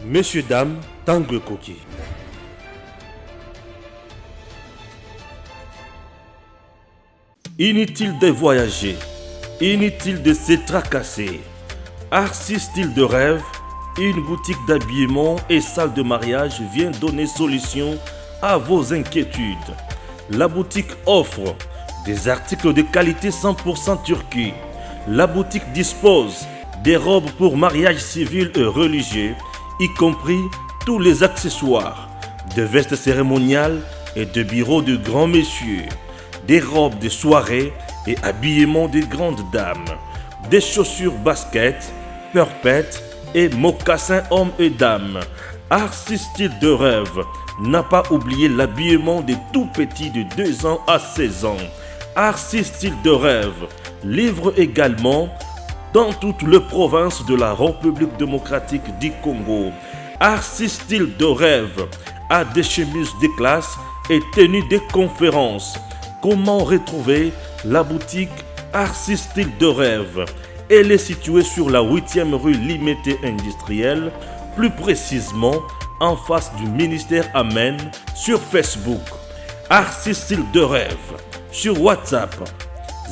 Messieurs, dames, Tangue Koki. Inutile de voyager, inutile de se tracasser. Arcis Style de Rêve, une boutique d'habillement et salle de mariage vient donner solution à vos inquiétudes. La boutique offre des articles de qualité 100% turquie. La boutique dispose des robes pour mariage civil et religieux, y compris tous les accessoires, de vestes cérémoniales et de bureaux de grands messieurs, des robes de soirée et habillement de grandes dames, des chaussures basket, purpettes et mocassins hommes et dames. Arcis Style de Rêve n'a pas oublié l'habillement des tout petits de 2 ans à 16 ans. Arcis Style de Rêve livre également dans toutes les provinces de la République démocratique du Congo. Arcis Style de Rêve a des chemises de classe et tenues de conférences. Comment retrouver la boutique Arcis Style de Rêve? Elle est située sur la 8e rue Limité Industrielle, plus précisément en face du ministère Amen, sur Facebook. Arcis Style de Rêve, sur WhatsApp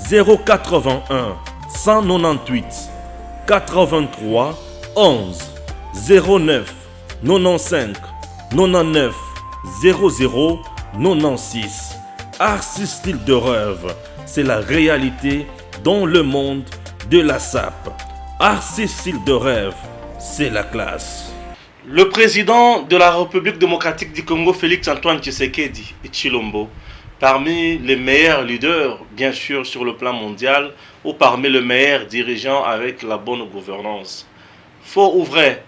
081 198 83 11 09 95 99 00 96. Arcis Style de Rêve, c'est la réalité dans le monde de la SAP. Arcis Style de Rêve, c'est la classe. Le président de la République démocratique du Congo, Félix Antoine Tshisekedi Tshilombo, parmi les meilleurs leaders, bien sûr, sur le plan mondial, ou parmi les meilleurs dirigeants avec la bonne gouvernance. Faux ou vrai,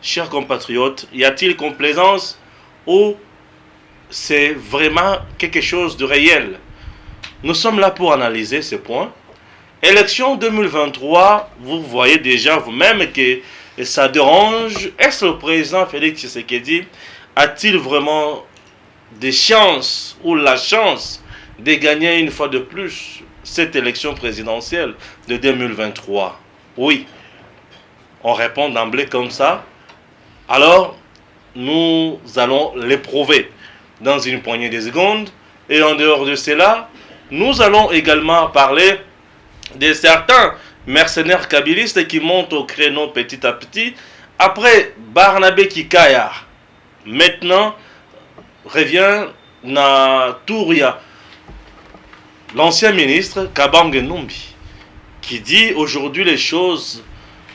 chers compatriotes, y a-t-il complaisance ou c'est vraiment quelque chose de réel? Nous sommes là pour analyser ce point. Élection 2023, vous voyez déjà vous-même que ça dérange. Est-ce le président Félix Tshisekedi a-t-il vraiment des chances ou la chance de gagner une fois de plus cette élection présidentielle de 2023? Oui. On répond d'emblée comme ça. Alors, nous allons l'éprouver dans une poignée de secondes. Et en dehors de cela, nous allons également parler de certains mercenaires kabylistes qui montent au créneau petit à petit. Après Barnabé Kikaya, maintenant revient Touria, l'ancien ministre Kabange Numbi, qui dit aujourd'hui les choses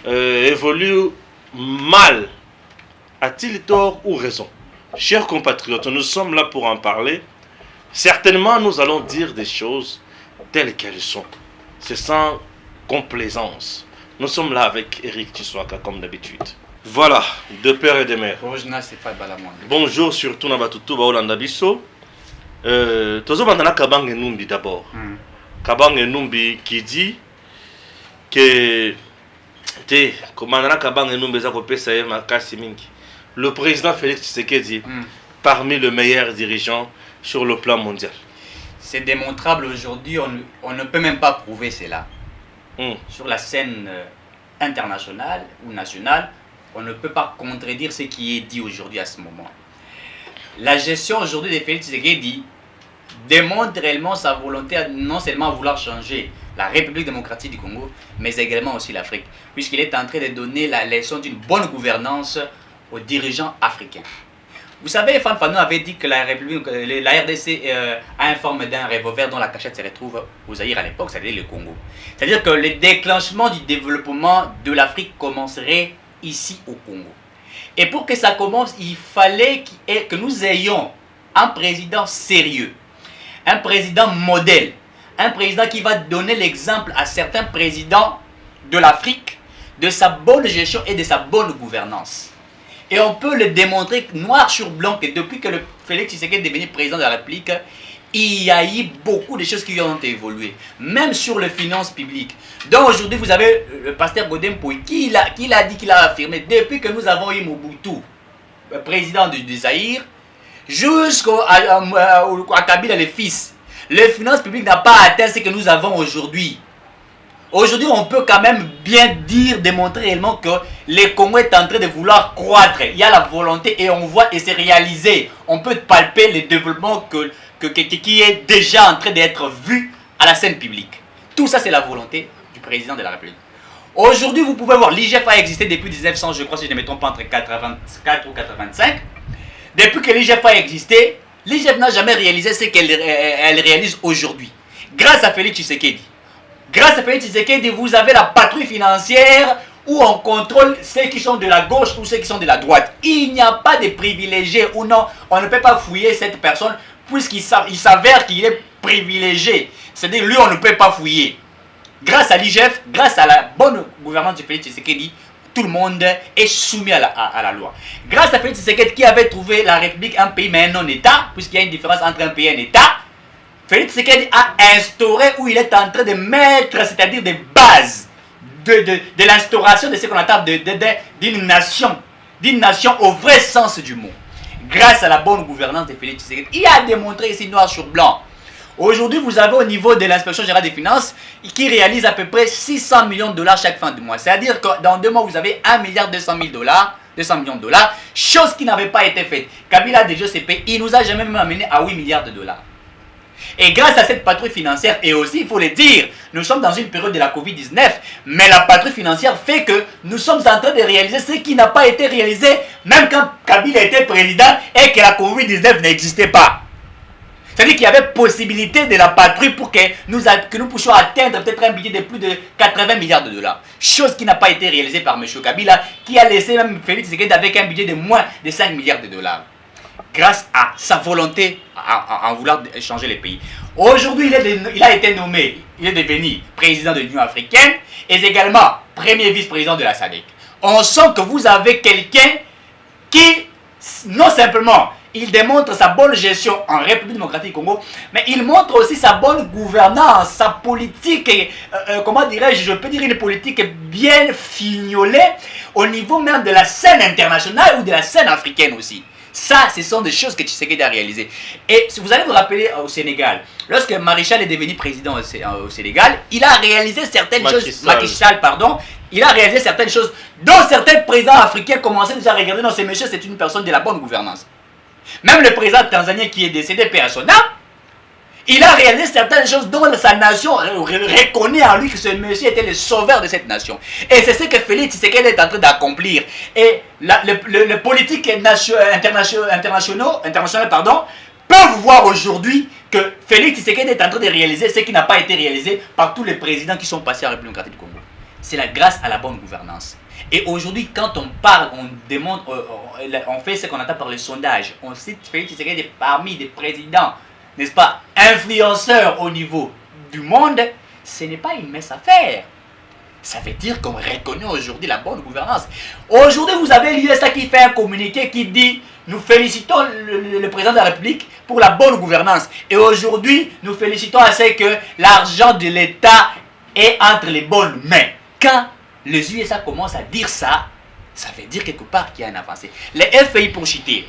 évoluent mal. A-t-il tort ou raison? Chers compatriotes, nous sommes là pour en parler. Certainement, nous allons dire des choses telles qu'elles sont. C'est sans complaisance. Nous sommes là avec Eric Tshiwaka, comme d'habitude. Voilà, de père et de mère. Bonjour, surtout Nabatutu Baolanda Bisso. Tozo Bandana Kabange Numbi d'abord. Kabange Numbi qui dit que le président Félix Tshisekedi parmi les meilleurs dirigeants sur le plan mondial. C'est démontrable aujourd'hui, on ne peut même pas prouver cela. Sur la scène internationale ou nationale, on ne peut pas contredire ce qui est dit aujourd'hui à ce moment. La gestion aujourd'hui de Félix Tshisekedi démontre réellement sa volonté à non seulement vouloir changer la République démocratique du Congo, mais également aussi l'Afrique, puisqu'il est en train de donner la leçon d'une bonne gouvernance aux dirigeants africains. Vous savez, Fan Fanon avait dit que la RDC a une forme d'un revolver dont la cachette se retrouve au Zaïre à l'époque, c'est-à-dire le Congo. C'est-à-dire que le déclenchement du développement de l'Afrique commencerait ici au Congo. Et pour que ça commence, il fallait que nous ayons un président sérieux, un président modèle, un président qui va donner l'exemple à certains présidents de l'Afrique de sa bonne gestion et de sa bonne gouvernance. Et on peut le démontrer noir sur blanc que depuis que le Félix Tshisekedi est devenu président de la République, il y a eu beaucoup de choses qui ont évolué, même sur les finances publiques. Donc aujourd'hui, vous avez le pasteur Godem Pouy qui a dit, qu'il a affirmé, depuis que nous avons eu Mobutu, président du Zaïre, jusqu'à Kabila le fils, les finances publiques n'ont pas atteint ce que nous avons aujourd'hui. Aujourd'hui, on peut quand même bien dire, démontrer réellement que les Congo est en train de vouloir croître. Il y a la volonté et on voit et c'est réalisé. On peut palper le développement qui est déjà en train d'être vu à la scène publique. Tout ça, c'est la volonté du président de la République. Aujourd'hui, vous pouvez voir, l'IGF a existé depuis 1900, je crois, si je ne me trompe pas, entre 84 ou 85. Depuis que l'IGF a existé, l'IGF n'a jamais réalisé ce qu'elle réalise aujourd'hui. Grâce à Félix Tshisekedi. Grâce à Félix Tshisekedi, vous avez la patrouille financière où on contrôle ceux qui sont de la gauche ou ceux qui sont de la droite. Il n'y a pas de privilégiés ou non, on ne peut pas fouiller cette personne puisqu'il s'avère qu'il est privilégié. C'est-à-dire, lui, on ne peut pas fouiller. Grâce à l'IGF, grâce à la bonne gouvernance de Félix Tshisekedi, tout le monde est soumis à la loi. Grâce à Félix Tshisekedi qui avait trouvé la République un pays mais un non-État, puisqu'il y a une différence entre un pays et un État, Félix Tshisekedi a instauré où il est en train de mettre, c'est-à-dire des bases de l'instauration de ce qu'on attend d'une nation au vrai sens du mot. Grâce à la bonne gouvernance de Félix Tshisekedi, il a démontré ici noir sur blanc. Aujourd'hui, vous avez au niveau de l'inspection générale des finances qui réalise à peu près 600 millions de dollars chaque fin de mois. C'est-à-dire que dans 2 mois, vous avez 1,2 milliard $200 millions, chose qui n'avait pas été faite. Kabila déjà CP, il nous a jamais même amené à 8 milliards de dollars. Et grâce à cette patrouille financière, et aussi, il faut le dire, nous sommes dans une période de la Covid-19, mais la patrouille financière fait que nous sommes en train de réaliser ce qui n'a pas été réalisé, même quand Kabila était président et que la Covid-19 n'existait pas. C'est-à-dire qu'il y avait possibilité de la patrouille pour que nous puissions atteindre peut-être un budget de plus de 80 milliards de dollars. Chose qui n'a pas été réalisée par M. Kabila, qui a laissé même Félix Tshisekedi avec un budget de moins de 5 milliards de dollars. Grâce à sa volonté à vouloir changer les pays. Aujourd'hui, il a été nommé, il est devenu président de l'Union africaine et également premier vice-président de la SADC. On sent que vous avez quelqu'un qui, non simplement, il démontre sa bonne gestion en République démocratique du Congo, mais il montre aussi sa bonne gouvernance, sa politique, comment dirais-je, je peux dire une politique bien fignolée au niveau même de la scène internationale ou de la scène africaine aussi. Ça, ce sont des choses que Tshisekedi a réalisées. Et si vous allez vous rappeler au Sénégal, lorsque Maréchal est devenu président au Sénégal, il a réalisé certaines choses, Macky Sall, pardon, il a réalisé certaines choses dont certains présidents africains commençaient déjà à regarder, non, ce monsieur, c'est une personne de la bonne gouvernance. Même le président tanzanien qui est décédé, paix à son âme, il a réalisé certaines choses dont sa nation reconnaît en lui que ce monsieur était le sauveur de cette nation. Et c'est ce que Félix Tshisekedi est en train d'accomplir. Et les politiques internationaux peuvent voir aujourd'hui que Félix Tshisekedi est en train de réaliser ce qui n'a pas été réalisé par tous les présidents qui sont passés à la République démocratique du Congo. C'est grâce à la bonne gouvernance. Et aujourd'hui, quand on parle, on demande, on fait ce qu'on attend par les sondages. On cite Félix Tshisekedi parmi des présidents, n'est-ce pas, influenceurs au niveau du monde. Ce n'est pas une mince affaire. Ça veut dire qu'on reconnaît aujourd'hui la bonne gouvernance. Aujourd'hui, vous avez l'USA qui fait un communiqué qui dit « Nous félicitons le président de la République pour la bonne gouvernance. Et aujourd'hui, nous félicitons à ce que l'argent de l'État est entre les bonnes mains. » Quand les USA commencent à dire ça, ça veut dire quelque part qu'il y a une avancée. Les FPI pour citer.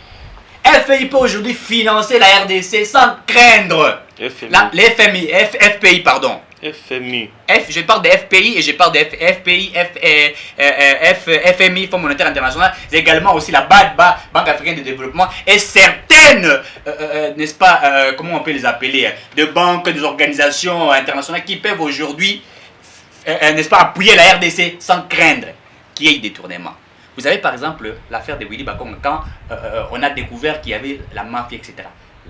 FPI peut aujourd'hui financer la RDC sans craindre. Les FMI, FPI, pardon. FMI. Je parle de FPI et je parle de FPI, FMI, Fonds monétaire international, également aussi la Banque africaine de développement et certaines, n'est-ce pas, comment on peut les appeler, de banques, des organisations internationales qui peuvent aujourd'hui, n'est-ce pas, appuyer la RDC sans craindre qu'il y ait détournement. Vous avez par exemple l'affaire de Willy Bakonga quand on a découvert qu'il y avait la mafia, etc.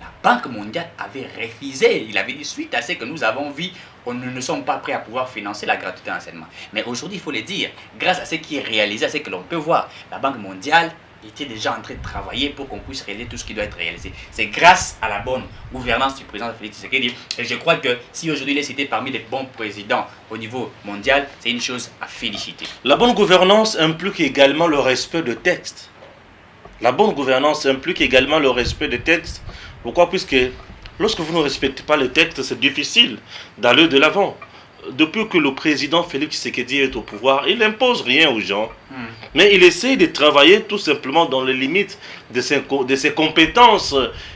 La Banque mondiale avait refusé, il avait dit suite à ce que nous avons vu, nous ne sommes pas prêts à pouvoir financer la gratuité d'enseignement. Mais aujourd'hui, il faut le dire, grâce à ce qui est réalisé, à ce que l'on peut voir, la Banque mondiale était déjà en train de travailler pour qu'on puisse réaliser tout ce qui doit être réalisé. C'est grâce à la bonne gouvernance du président Félix Tshisekedi. Et je crois que si aujourd'hui il est cité parmi les bons présidents au niveau mondial, c'est une chose à féliciter. La bonne gouvernance implique également le respect de textes. La bonne gouvernance implique également le respect de textes. Pourquoi? Puisque lorsque vous ne respectez pas les textes, c'est difficile d'aller de l'avant. depuis que le président Félix Tshisekedi est au pouvoir, il n'impose rien aux gens. Mais il essaie de travailler tout simplement dans les limites de ses compétences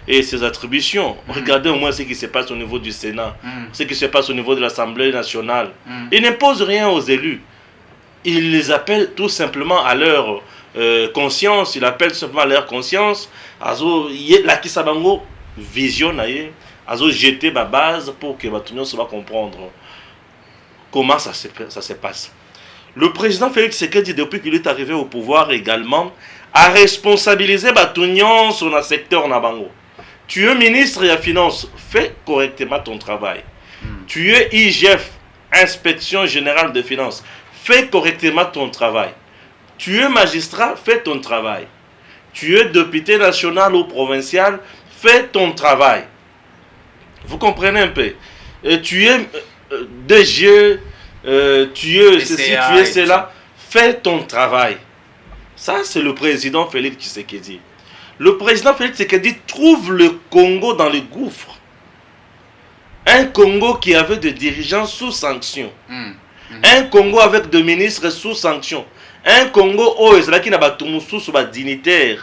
et ses attributions. Regardez au moins ce qui se passe au niveau du Sénat, ce qui se passe au niveau de l'Assemblée nationale. Il n'impose rien aux élus. Il les appelle tout simplement à leur conscience. Il appelle tout simplement à leur conscience. La Kisabango vision, azo jeter ma base pour que tout le monde va comprendre comment ça se passe. Le président Félix Tshisekedi, depuis qu'il est arrivé au pouvoir également, a responsabilisé Batunion sur le secteur Nabango. Tu es ministre de la Finance, fais correctement ton travail. Tu es IGF, Inspection Générale de Finances, fais correctement ton travail. Tu es magistrat, fais ton travail. Tu es député national ou provincial, fais ton travail. Vous comprenez un peu. Tu es DG, tu es ceci, tu es cela. Fais ton travail. Ça, c'est le président Félix Tshisekedi. Le président Félix Tshisekedi trouve le Congo dans le gouffre. Un Congo qui avait des dirigeants sous sanction. Un Congo avec des ministres sous sanction. Un Congo où il y a des dignitaires.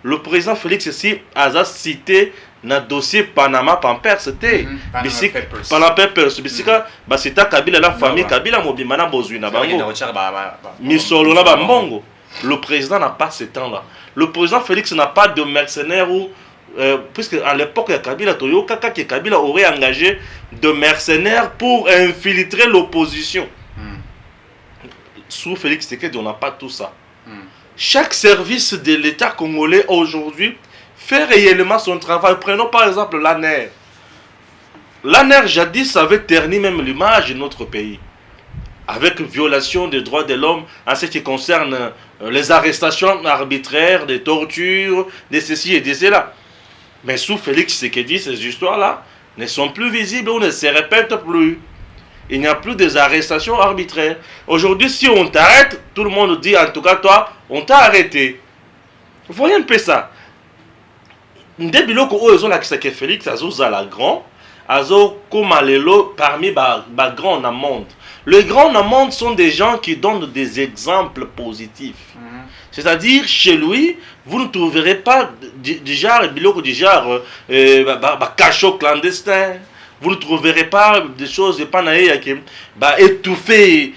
Le président Félix ici a cité na dossier Panama Pampers, c'était Panama Papers. C'était Kabila, la famille Kabila Mobimana Bozuina Bango. Misolo na Bambongo. Le président n'a pas ce temps-là. Le président Félix n'a pas de mercenaires ou puisque à l'époque de Kabila, Kabila aurait engagé de mercenaires pour infiltrer l'opposition. Sous Félix Tshisekedi, on n'a pas tout ça. Chaque service de l'État congolais aujourd'hui fait réellement son travail. Prenons par exemple l'ANER. L'ANER jadis avait terni même l'image de notre pays. Avec violation des droits de l'homme en ce qui concerne les arrestations arbitraires, des tortures, de ceci et de cela. Mais sous Félix Tshisekedi, ces histoires-là ne sont plus visibles ou ne se répètent plus. Il n'y a plus des arrestations arbitraires. Aujourd'hui, si on t'arrête, tout le monde dit, en tout cas toi, on t'a arrêté. Vous voyez un peu ça. Ndebiloko oyo ezolakisa que Félix azozala grand, azokomalelo parmi ba grands dans le monde. Les grands dans le monde sont des gens qui donnent des exemples positifs. C'est-à-dire, chez lui, vous ne trouverez pas du genre, biloko du genre, cachot clandestin. Vous ne trouverez pas des choses étouffées,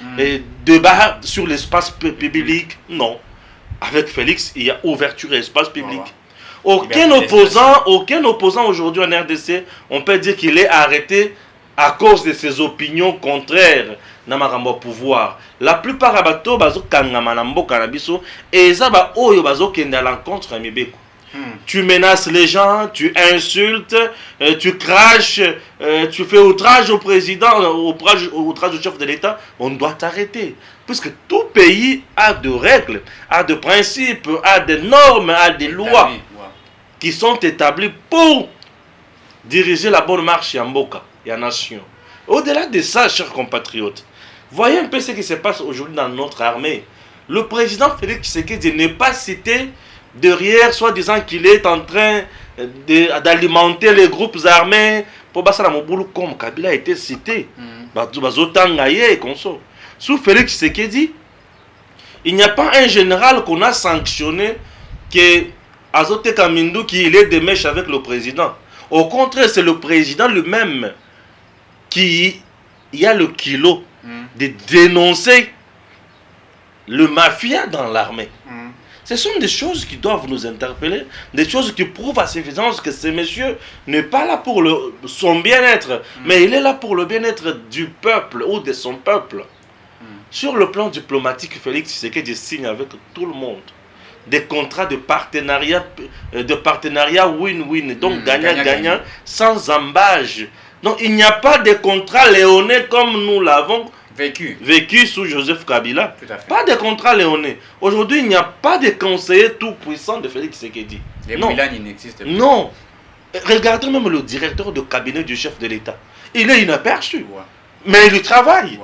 débat sur l'espace public. Non. Avec Félix, il y a ouverture à l'espace public. Aucun opposant aujourd'hui en RDC, on peut dire qu'il est arrêté à cause de ses opinions contraires na makambo pouvoir. La plupart abato bazo kangama na mboka na biso eza ba oyo bazo kende à l'encontre ya mibeko. Tu menaces les gens, tu insultes, tu craches, tu fais outrage au président, outrage au chef de l'État, on doit t'arrêter. Puisque tout pays a des règles, a des principes, a des normes, a des lois qui sont établies pour diriger la bonne marche en Mboka et en nation. Au-delà de ça, chers compatriotes, voyez un peu ce qui se passe aujourd'hui dans notre armée. Le président Félix Tshisekedi n'est pas cité derrière, soit disant qu'il est en train d'alimenter les groupes armés pour Bassala Moboulou comme Kabila a été cité. Sous Félix Tshisekedi, il n'y a pas un général qu'on a sanctionné que Azote Kamindou qui est de mèche avec le président. Au contraire, c'est le président lui-même qui a le kilo de dénoncer le mafia dans l'armée. Ce sont des choses qui doivent nous interpeller, des choses qui prouvent à suffisance que ce monsieur n'est pas là pour son bien-être, mais il est là pour le bien-être du peuple ou de son peuple. Sur le plan diplomatique, Félix Tshisekedi signe avec tout le monde des contrats de partenariat win-win, donc gagnant-gagnant, sans embâge. Donc il n'y a pas de contrat léoné comme nous l'avons vécu sous Joseph Kabila. Pas de contrat léoné. Aujourd'hui, il n'y a pas de conseiller tout puissant de Félix Tshisekedi. Les Milan, il n'existe pas. Non. Regardez même le directeur de cabinet du chef de l'État. Il est inaperçu. Mais il travaille.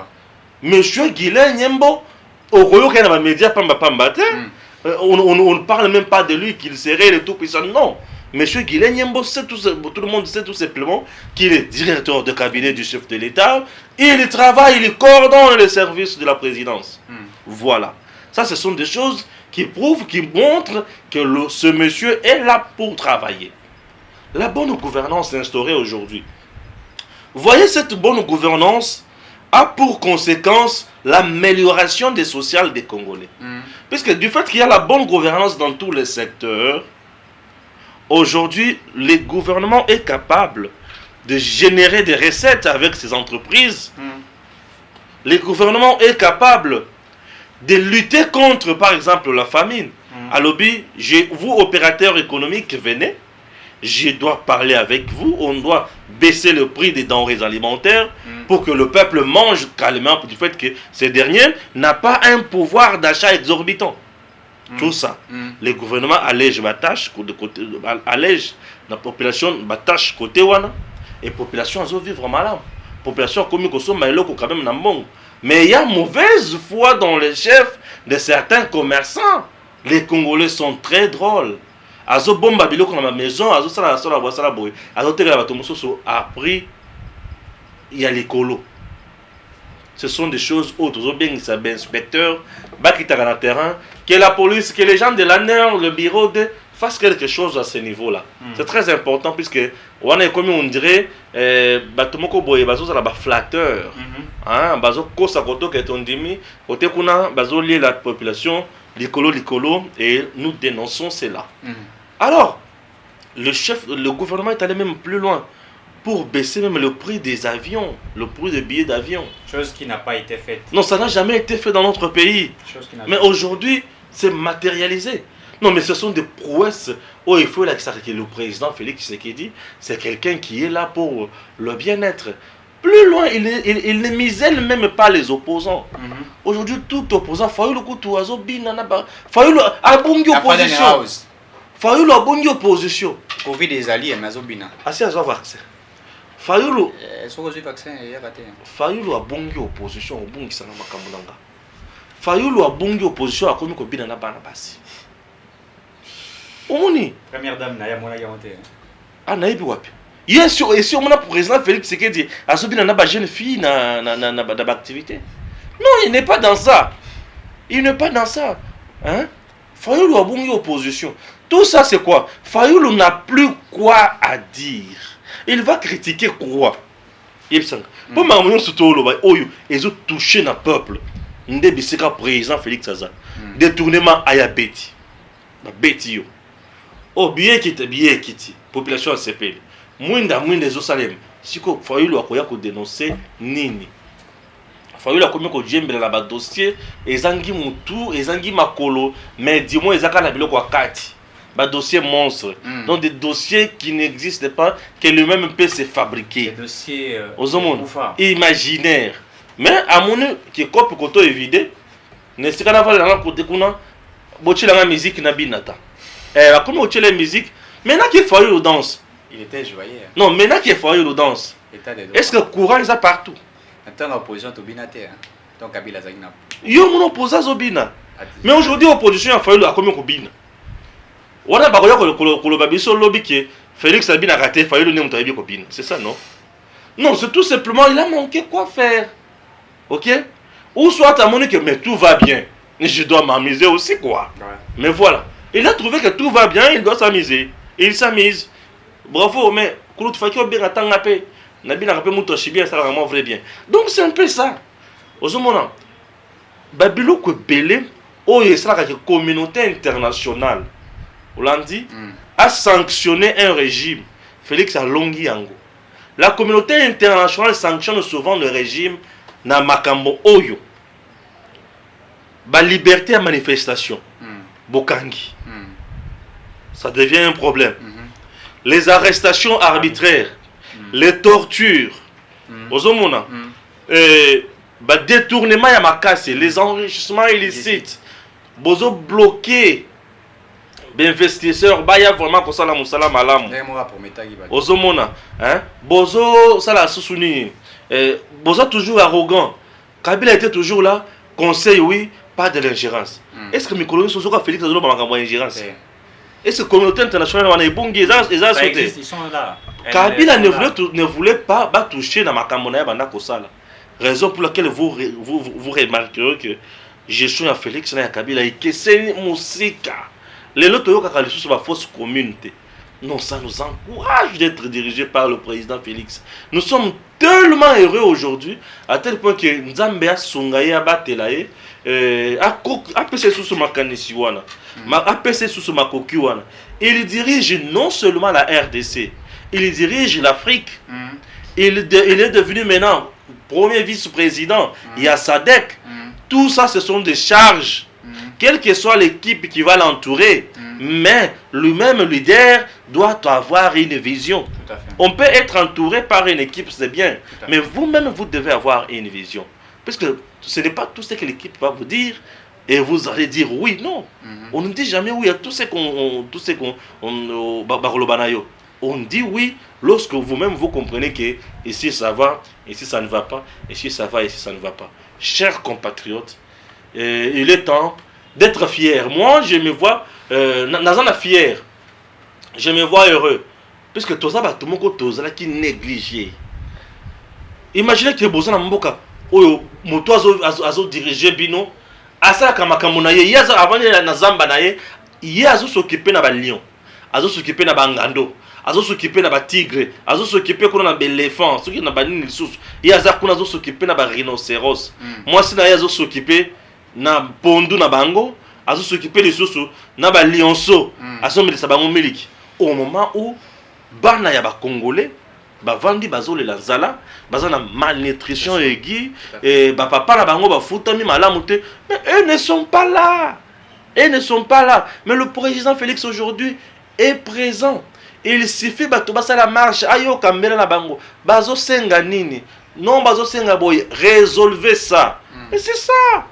Monsieur Guilain Nyembo, au Royaume des médias, on ne parle même pas de lui qu'il serait le tout puissant. Non. Monsieur Guilain Nyembo, tout le monde sait tout simplement qu'il est directeur de cabinet du chef de l'État. Il travaille, il coordonne les services de la présidence. Voilà. Ça, ce sont des choses qui prouvent, qui montrent que ce monsieur est là pour travailler. La bonne gouvernance instaurée aujourd'hui. Voyez, cette bonne gouvernance a pour conséquence l'amélioration des sociales des Congolais. Puisque du fait qu'il y a la bonne gouvernance dans tous les secteurs, aujourd'hui, le gouvernement est capable de générer des recettes avec ses entreprises. Le gouvernement est capable de lutter contre, par exemple, la famine. À l'objet, vous, opérateurs économiques, venez. Je dois parler avec vous. On doit baisser le prix des denrées alimentaires pour que le peuple mange calmement du fait que ces derniers n'ont pas un pouvoir d'achat exorbitant. Tout ça. Le gouvernement allège ma tâche, allège la population ma tâche côté wana et la population a vivre mal. La population comme quand même dans bon. Mais il y a mauvaise foi dans les chefs de certains commerçants. Les Congolais sont très drôles. Azo bomba biloko na ma maison, azo sala boy. Azo teka bato mososo a pris il y a l'écolo. Ce sont des choses autres. Azo bien ça ben inspecteur, bakita na terrain, que la police, que les gens de l'ANER, le bureau de fassent quelque chose à ce niveau-là. C'est très important puisque on est comme on dirait bato moko boy bazo sala ba flatteur. Hein, bazo kosa koto ke tondimi, côté kuna bazo lier la population l'écolo, et nous dénonçons cela. Alors, le gouvernement est allé même plus loin pour baisser même le prix des avions, le prix des billets d'avion. Chose qui n'a pas été faite. Non, ça n'a jamais été fait dans notre pays. Mais aujourd'hui, c'est matérialisé. Non, mais ce sont des prouesses. Oh, il faut que le président Félix Tshisekedi, c'est quelqu'un qui est là pour le bien-être. Plus loin, il ne misèle même pas les opposants. Aujourd'hui, tout opposant, Fayoulou Koutouazo, Binana, Fayoulou a bongi opposition. Fayoulou a bongi opposition. Covid des alliés, mais Azobina. Asi a vaccin. Fayoulou. Vaccin, il y a raté. Fayoulou a bongi opposition, au bongi sana makamulanga. Fayoulou a bongi opposition, a commis Kobina na bana basi. Omoni. Première dame, Naya Mona Yamonte. Ah, Naïbi Wapi. Yes, et si on a pour président Félix Tshisekedi, Azobina n'a pas jeune fille dans l'activité. Non, il n'est pas dans ça. Il n'est pas dans ça. Hein? Fayoulou a bongi opposition. Tout ça, c'est quoi? Fayoulou n'a plus quoi à dire. Il va critiquer quoi? Pour m'amener ce tour, ils ont touché le peuple. Ndebiseka président Félix Aza. Détournement à Yabeti. Beti yo. Oh, bien quitte. Population s'appelle. Mwinda Zosalem. Siko Fayoulou a koya ko dénoncer nini. Fayoulou a komi ko djembela na ba dossier ezangi mutu, ezangi makolo, mais dis-moi ezaka na biloko akati. Ba dossier monstre. Donc des dossiers qui n'existent pas, que lui-même peut se fabriquer. Des dossiers imaginaires. Mais à mon qui copie koto évidé, ne se kana va dans côté kuna bochi la musique na binata. Comme bochi la musique, maintenant qu'il Fayoulou danse. Il était joyeux. Non, maintenant qu'il Fayoulou danse. Est-ce que le courant est partout? Attends, l'opposition to binate. Donc Kabila Zagna. Yo mon opposant Zobina. Mais aujourd'hui l'opposition a Fayoulou a combien Kobina? On a bakoya ko babiso lobby que Félix Sabina a raté Fayoulou ne mutabi Kobina. C'est ça non? Non, c'est tout simplement il a manqué quoi faire. OK? Ou soit à mon que mais tout va bien. Je dois m'amuser aussi quoi. Ouais. Mais voilà. Il a trouvé que tout va bien, il doit s'amuser. Il s'amuse. Bravo, mais Koulout Fakio bien attend la paix. Nabina rappelle Moutoshi bien, ça vraiment vrai bien. Donc c'est un peu ça. Aujourd'hui, Babilo que belé, oh il sera que la communauté internationale, Hollandi, a sanctionné un régime. Félix Alongi Yango. La communauté internationale sanctionne souvent le régime na makambo oyo. Ba liberté à manifestation. Bokangi. Ça devient un problème. Les arrestations arbitraires, les tortures, détournement ya makase, les enrichissements illicites, bozo bloqué, investisseurs, baya vraiment pour ça la musala malamu. Ozomona, hein, bozo ça la sousuni, bozo toujours arrogant. Kabila était toujours là, conseil oui, pas de l'ingérence. Est-ce que mes colonies sont Félix Azolo par ma ingérence? Et ce communauté internationale, on est bon, ils sont là. Kabila ne voulait pas toucher dans ma camonnaie banda kosala. Raison pour laquelle vous remarquerez que gestion à Félix na Kabila et que c'est musika. Les autres ont sur la fausse communauté. Non, ça nous encourage d'être dirigés par le président Félix. Nous sommes tellement heureux aujourd'hui, à tel point que Nzambea Sungaye Abatelaye a passé sous ma canisiwana, a passé sous ma kokiwana. Il dirige non seulement la RDC, il dirige l'Afrique. Il est devenu maintenant premier vice-président. Il y a SADC. Tout ça, ce sont des charges. Quelle que soit l'équipe qui va l'entourer, mais lui-même leader doit avoir une vision. On peut être entouré par une équipe, c'est bien, mais vous-même, vous devez avoir une vision. Parce que ce n'est pas tout ce que l'équipe va vous dire et vous allez dire oui, non. On ne dit jamais oui à tout ce qu'on on dit oui lorsque vous-même vous comprenez que ici ça va, ici ça ne va pas, ici ça va, ici ça ne va pas. Chers compatriotes, il est temps d'être fier. Moi, je me vois fier. Je me vois heureux. Puisque tout ça, tout le monde qui négligé. Imaginez que vous avez un mboka. Oyo moto azo diriger bino. Asa kama kamuna ye. Yaza avant na zamba na ye. Ye azo s'occuper na ba lion. Azo s'occuper na ba ngando. Azo s'occuper na ba tigre. Azo s'occuper kuna na ba éléphant. Soki na ba nini lisusu. Ye aza kuna azo s'occuper na ba rhinocéros. Moi si na ye azo s'occuper na pondu na bango. Azo s'occuper lisusu na ba lionceau. Azo melisa bango miliki. Au moment où bana ya ba congolais ba vandi bazole la zala bazana malnutrition aiguë et ba papa na bango ba futami malamu te, mais eux ne sont pas là. Ils ne sont pas là. Mais le président Félix aujourd'hui est présent. Il suffit bato basa la marche ayo kambela na bango bazo senga nini non bazo senga boy résolvez ça. Et c'est ça.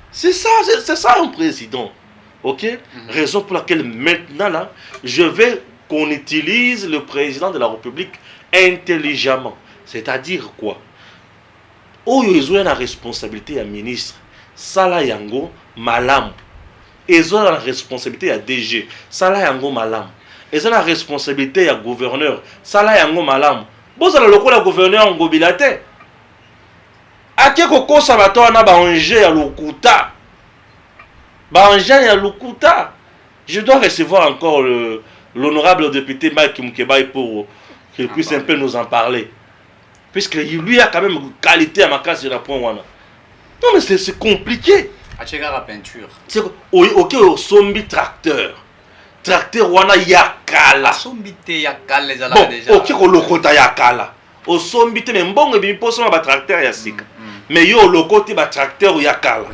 C'est ça un président. OK? Raison pour laquelle maintenant là je vais qu'on utilise le président de la République intelligemment. C'est-à-dire quoi? Oh, ils ont la responsabilité à ministre. Sala yango malam. Ils ont la responsabilité à DG. Sala yango malam. Ils ont la responsabilité à gouverneur. Sala yango malam. Vous avez le coup de gouverneur en gobilate. Ake koko sabato na ba anje ya lokuta. Ba anje ya lokuta. Je dois recevoir encore l'honorable député Mike Mkebaï pour qu'il puisse un peu nous en parler. Puisque lui a quand même une qualité à ma classe de la point. Non mais c'est compliqué. La peinture. Ok, au sombi tracteur. Tracteur wana yakala. Sombi te yakala les ala bon, déjà. Ok, au lokota yakala. Au sombi te mais bon et bien pour ça ba tracteur yasika. Mais yo lokote ba tracteur yakala.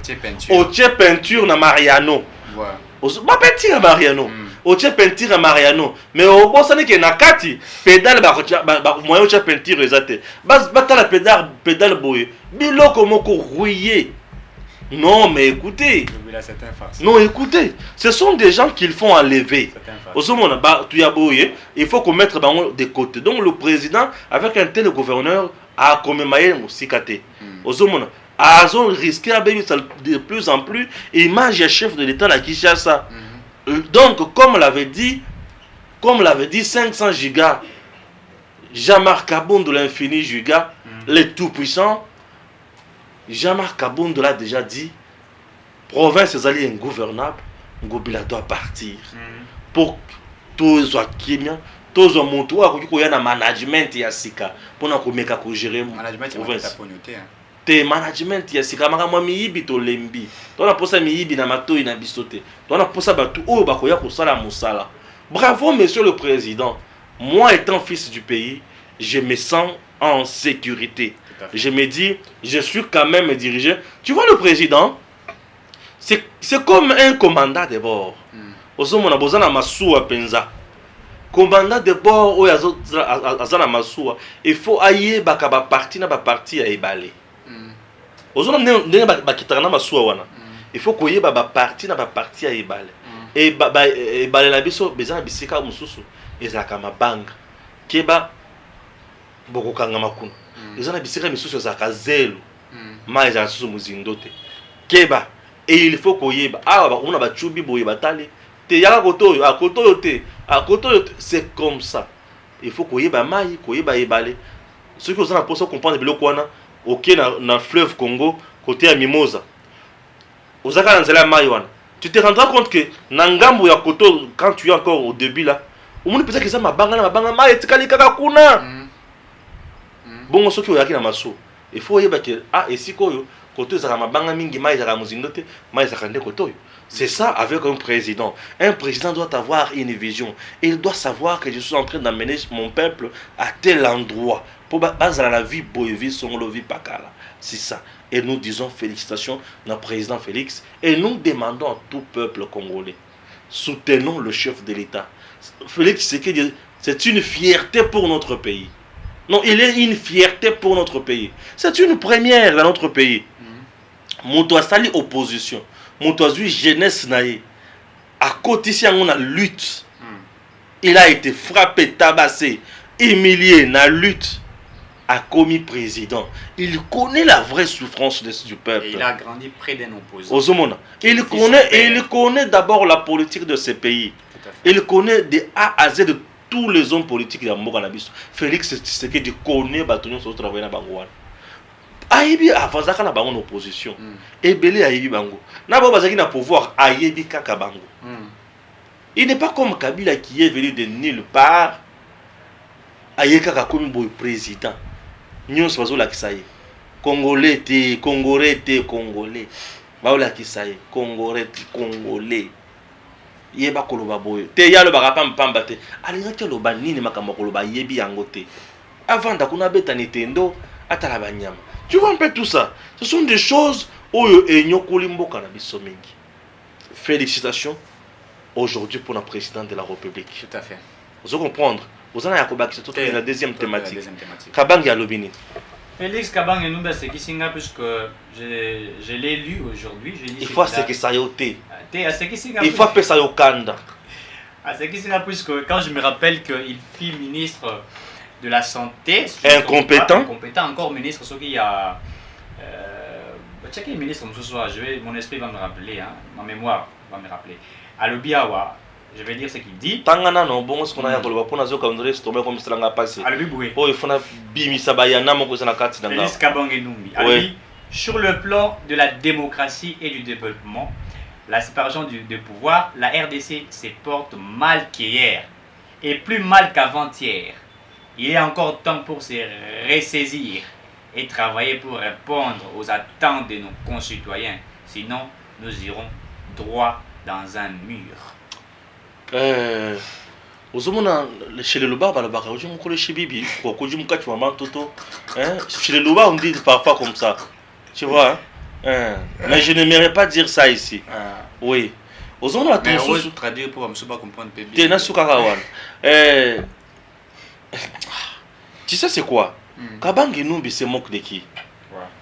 Oche peinture na Mariano. Ouais. Ba peinture na Mariano. Oche peinture à Mariano, mais au bon sane que na kati pédale moyen oche peinture ezate bas la pédale boye biloko moko rouillé. Non mais écoutez, non écoutez, ce sont des gens qu'il faut enlever. Au moment tu as boye, il faut qu'on mette de côté. Donc le président avec un tel gouverneur a commémoré musikate. Au moment a risqué de plus en plus image et chef de l'État à Kinshasa. Donc, comme l'avait dit 500 gigas, Jean-Marc Kabound de l'infini giga, les tout-puissants, Jean-Marc Kabound l'a déjà dit, province est allée ingouvernable, Ngobila doit partir. Pour tous les Kimia, tous les Montois, il y a un management qui sika pour nous gérer management te management ya sika maka miyibi to lembi to na posa miyibi na mato ina bisote to na posa batu o bakoya ko sala musala. Bravo monsieur le président, moi étant fils du pays je me sens en sécurité. Je me dis je suis quand même dirigé. Tu vois le président c'est comme un commandant de bord. Ozomona bozana masuwa penza commandant de bord o azana masuwa il faut aye bakaba parti na ba parti ya ebale. Il faut qu'il y ait ba parti na ba parti à ebale. Et ebale na biso bezana bisika mususu ezaka mabanga keba bokokanga makuna ezana bisika misusu ezaka zelo ma ezasusu muzindote keba et il faut qu'il y ait on a ba chubi boye batali te yaka koto a koto te a koto c'est comme ça. Il faut koyeba mai koyeba ebale. Ceux qui ont pour comprendre biloko wana OK na fleuve Congo côté ya Mimosa. Ozaka nzela mai wana. Tu te rendras compte que na ngambo ya koto quand tu es encore au début là, au monde peut-être que ça mabanga mai etikali kaka kuna. Bongo soki oyaki na maso. Il faut yeba que ici koyo koto ezaka mabanga mingi mai ezaka muzindo te mai ezaka nde koto. C'est ça avec un président. Un président doit avoir une vision. Il doit savoir que je suis en train d'amener mon peuple à tel endroit. Pour baser la vie boyevi son vie pakala. C'est ça. Et nous disons félicitations à notre président Félix. Et nous demandons à tout peuple congolais. Soutenons le chef de l'État. Félix, c'est une fierté pour notre pays. Non, il est une fierté pour notre pays. C'est une première dans notre pays. Moto sali opposition. Moto jeunesse naïe. À côté si on a lutte. Il a été frappé, tabassé, humilié dans la lutte. A commis président. Il connaît la vraie souffrance du peuple. Et il a grandi près d'un opposant. Il connaît d'abord la politique de ce pays. Il connaît de A à Z de tous les hommes politiques de Moganabis. Félix, c'est que tu connais Batounion sur le travail dans Bangouane. Aïbi avazaka na bango opposition. Ebele aïbi bango. Na ba bazaki na pouvoir aïbi kaka bango. Il n'est pas comme Kabila qui est venu de nulle part. Aïe kaka comme boy président. Nyons bazo la kisaye. Congolais te, Congolais te, Congolais. Baola kisaye, Congolais te, Congolais. Yeba koloba boy. Te ya lo bakapa mpamba te. Alinga ke lo banini makamba koloba yebi yango te. Avant d'akuna beta Nintendo atala banyama. Tu vois un peu tout ça. Ce sont des choses où enyokoli mboka na biso mingi. Félicitations aujourd'hui pour le président de la République. Tout à fait. Vous comprendre. Vous en avez c'est la deuxième thématique. Kabangi Alobini. Félix Kabangi Numba c'est qui singa puisque je l'ai lu aujourd'hui. Il faut ce que ça y ôté. Il faut appeler ça au Kanda. C'est qui singa puisque quand je me rappelle qu'il fut ministre de la santé. Incompétent. Encore ministre, ce qui a. Checker ministre, mon esprit va me rappeler, hein, ma mémoire va me rappeler. Alobiawa. Je vais dire ce qu'il dit. Tangana non bon ce qu'on a pour pour nazo comme reste tomber comme ça l'a passé. Oh il faut na bimisa bayana moko na kati danga. Félix Kabange Numbi. Oui. Sur le plan de la démocratie et du développement, la séparation du pouvoir, la RDC se porte mal qu'hier et plus mal qu'avant-hier. Il est encore temps pour se ressaisir et travailler pour répondre aux attentes de nos concitoyens. Sinon, nous irons droit dans un mur. Chez les Loba, chez Bibi, chez les Loba, on dit parfois comme ça. Tu vois, mais je n'aimerais pas dire ça ici. Oui. Mais traduire pour ne pas comprendre. Tu sais c'est quoi? Kabangi Numbi se moque de qui?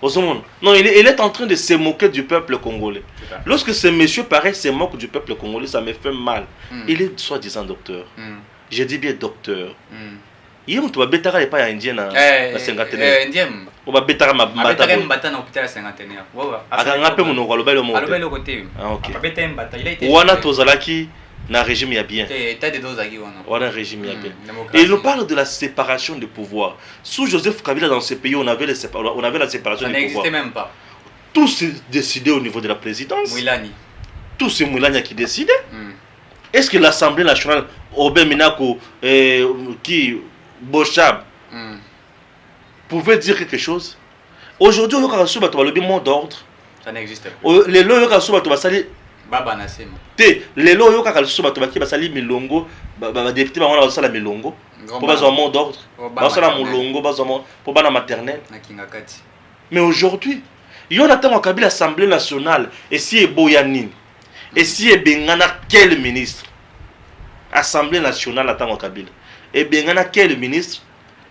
Non, il est en train de se moquer du peuple congolais. Lorsque ce monsieur pareil se moque du peuple congolais, ça me fait mal. Il est soi-disant docteur. Je dis bien docteur. Il y a un bétara et pas indien à cinquantenaire. On va bétara ma bata na hôpital cinquantenaire. Aga peu mon olo belo mo. Alo côté. Ah OK. Beta mbata, il a été. Wana tozalaki na régime ya bien. T'as des doses aquí wana. Wana régime ya bien. Et il nous parle de la séparation des pouvoirs. Sous Joseph Kabila dans ce pays, on avait la séparation des pouvoirs. Ça n'existait même pas. Tout s'est décidé au niveau de la présidence. Moulani. Tout c'est Moulani qui décidait. Est-ce que l'Assemblée nationale Obé Minako qui Bochab pouvait dire quelque chose? Aujourd'hui, on a le mot d'ordre. Ça n'existe pas. Les lois Baba Nasema. Les lois qui basali milongo, député ba wana basala milongo. Pour bazo mot d'ordre. Basala milongo, bazo pour bana maternelle. Mais aujourd'hui, il y a un Kabila l'Assemblée nationale et si est Boyanine. Et si est Bengana quel ministre? Assemblée nationale attend Kabila. Et Bengana quel ministre?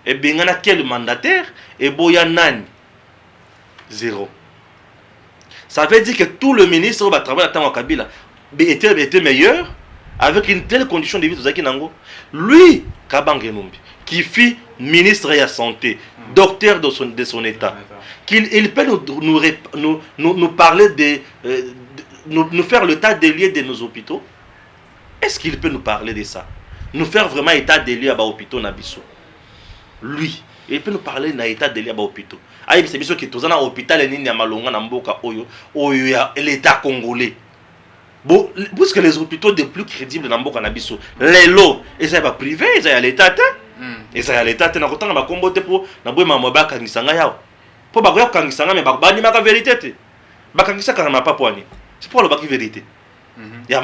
Et Bengana quel mandataire? Et Boyanani. Zéro. Ça veut dire que tout le ministre va travailler à Kabila était meilleur avec une telle condition de vie de Nango. Lui, Kabange Numbi, qui fut ministre de la santé, docteur de son état, qu'il peut nous parler nous faire le tas des liens de nos hôpitaux. Est-ce qu'il peut nous parler de ça? Nous faire vraiment état des lieux à l'hôpital Nabiso. Lui, il peut nous parler d'un état des lieux à l'hôpital. Aïe, c'est bien que tous un hôpital et n'y a malonga n'amboka oyo l'état congolais. Bon, puisque les hôpitaux les plus crédibles n'amboka Nabiso, les lots, et ça va privé, ils à l'état, et ça à l'état, n'a autant ma combote pour n'aboué ma moba kangisanga yao. Pour bagoya kangisanga mais bakbani ma vérité. Bakangisa kana pas poani. C'est pour le baki vérité. Il y a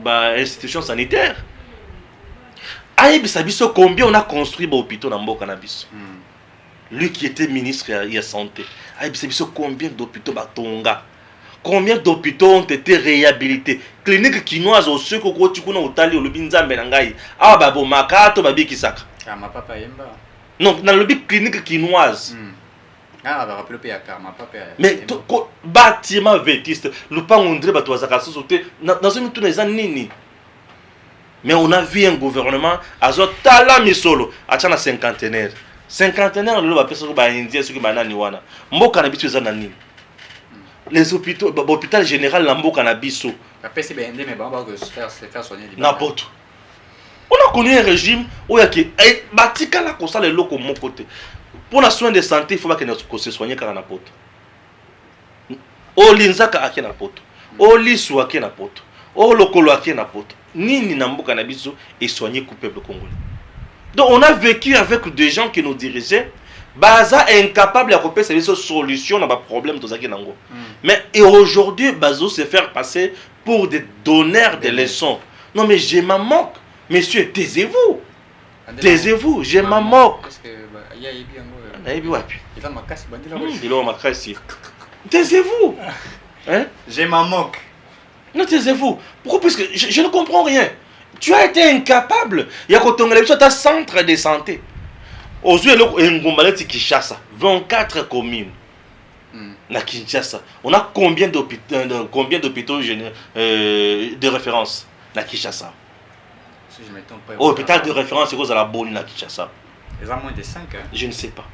ma institution sanitaire. Aïe, biso combien on a construit l'hôpital dans Mboka Nabiso. Lui qui était ministre de la santé. Aïe, biso combien d'hôpitaux batonga. Combien d'hôpitaux ont été réhabilités. Clinique chinoise au secours ko tikuna utali au lubinzambe nangai. Ah babo makato babi kisaka. Ah ma papa yemba. Non, dans le clinique chinoise. Ah, bah, rappelez le karma, papa. Mais bâtiment vétiste, le pas on dirait bateau à sauter dans une tous les années. Mais on a vu un gouvernement à Zotala Misolo, à Tchana cinquantenaire. Cinquantenaire, le va personne va indien, ce qui m'a nani wana. Mboka na bitu zanani. Les hôpitaux, l'hôpital général la Mboka na biso. Après c'est bien, mais bon, se faire soigner. N'importe. On a connu un régime où il y a qui, batika la constat les locaux mon côté. Pour les soins de santé, il faut que nous se soignions car on a pote. O linzaka ake na poto. O lisu ake na poto. O lokolo ake na poto. Nini na mboka na biso et soigner le peuple congolais. Donc on a vécu avec des gens qui nous dirigeaient, baza incapable de couper ces solutions à nos problèmes de zaki nango. Mais et aujourd'hui, bazo se faire passer pour des donneurs de leçons. Non mais je m'en moque. Messieurs, taisez-vous. Taisez-vous, je m'en moque. Taisez-vous. Hein? Je m'en moque. Non, taisez-vous. Pourquoi? Parce que je ne comprends rien. Tu as été incapable. Il y a quand on a un centre de santé. Aujourd'hui, il Kinshasa, 24 communes. Na Kinshasa. On a combien d'hôpitaux de référence na Kinshasa? Si je me trompe pas. Hôpital de référence, c'est quoi la bonne na Kinshasa? Ils ont moins de 5. Hein? Je ne sais pas.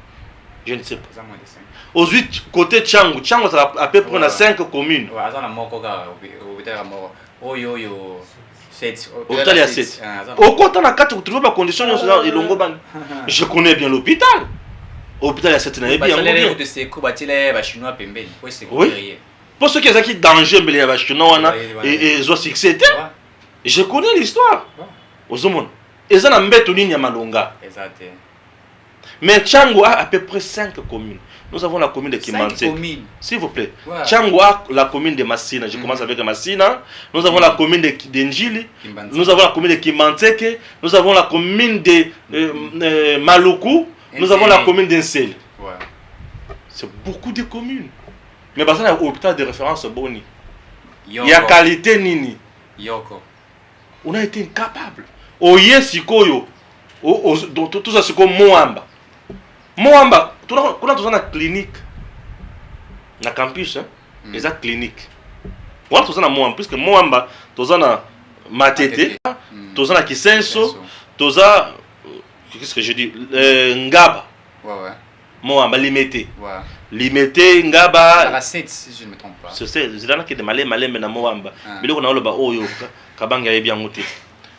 Je ne sais pas. Ils ont moins de 5. Aujourd'hui, côté Tchango, Tchango, ça à peu près 5 communes. Ouais, ils ont la mort, hôpital à mort. Oh yo yo. 7. Hôpital, il y a 7. Au côté, on a 4, vous trouvez ma condition, je connais bien l'hôpital. Hôpital, il y a 7. Oui. Pour ceux qui ont danger, mais il y a Chinois et ils ont succès. Je connais l'histoire. Aux hommes. Ils ont un mbéto ni Malonga. Exact. Mais Tchango a à peu près 5 communes. Nous avons la commune de Kimanté. S'il vous plaît. Ouais. Tchango a la commune de Massina. Je commence avec Massina. Nous avons la commune de Njili. Nous avons la commune de Kimanteke. Nous avons la commune de Maluku. Nous avons la commune d'Ensel. Ouais. C'est beaucoup de communes. Mais parce qu'il y a un hôpital de référence Boni. Il y a qualité Nini. Yoko. On a été incapable. Oye Sikoyo. Tout ça c'est comme Moamba. Moamba, on a une clinique. Na campus, hein? Ils ont clinique. On a une Moamba, puisque Moamba, on a Matete, on a Kisenso, on a. Qu'est-ce que je dis? Ngaba. Ouais, ouais. Moamba, Limité. Ouais. Limité, Ngaba. La 7, si je ne me trompe pas. C'est là qu'il y a des malais, mais na Moamba. Mais là, on a le bas, oh yo, Kabanga est bien monté.